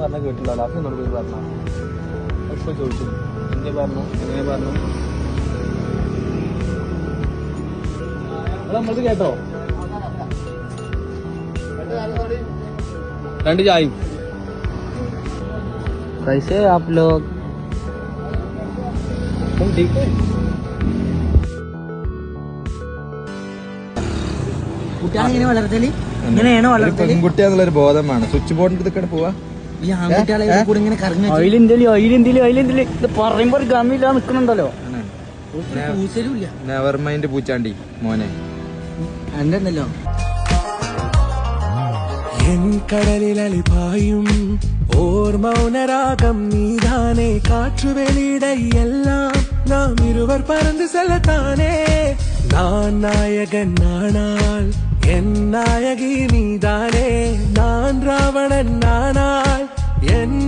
പറഞ്ഞ കേട്ടില്ല. ലാസ്റ്റ് എന്നോട് പോയി പറഞ്ഞ ഇപ്പൊ ചോദിച്ചു എങ്ങനെ പറഞ്ഞു നമ്മളത് കേട്ടോ. 2 ചായയും. कैसे आप लोग? तुम ठीक है? കുട്ടികളെ വളർത്തല് ഇങ്ങനെയാണോ വളർത്തല്? പെൺകുട്ടിയാന്നുള്ളൊരു ബോധമാണ്. സ്വിച്ച് ബോർഡിന്റെ ഇതൊക്കെ പോവാ. ഈ ആൺകുട്ടികളെ കൂടെ ഇങ്ങനെ കറങ്ങി ഇത് പറയുമ്പോ ഒരു ഗമില്ല നിക്കണുണ്ടല്ലോ. നെവർ മൈൻഡ് പൂച്ചാണ്ടി മോനെ. എന്തല്ലോ എൻ കടലിൽ അലിപായും ഓർ മൗനരാഗം നീതാനേ. കാറ്റുവെളിയിടയെല്ലാം നാം ഇരുവർ പറന്ന് செல்லத்தானே. நான் நாயகன் ஆனால் என் நாயகி நீதானே. நான் ராவணன் ஆனால் என்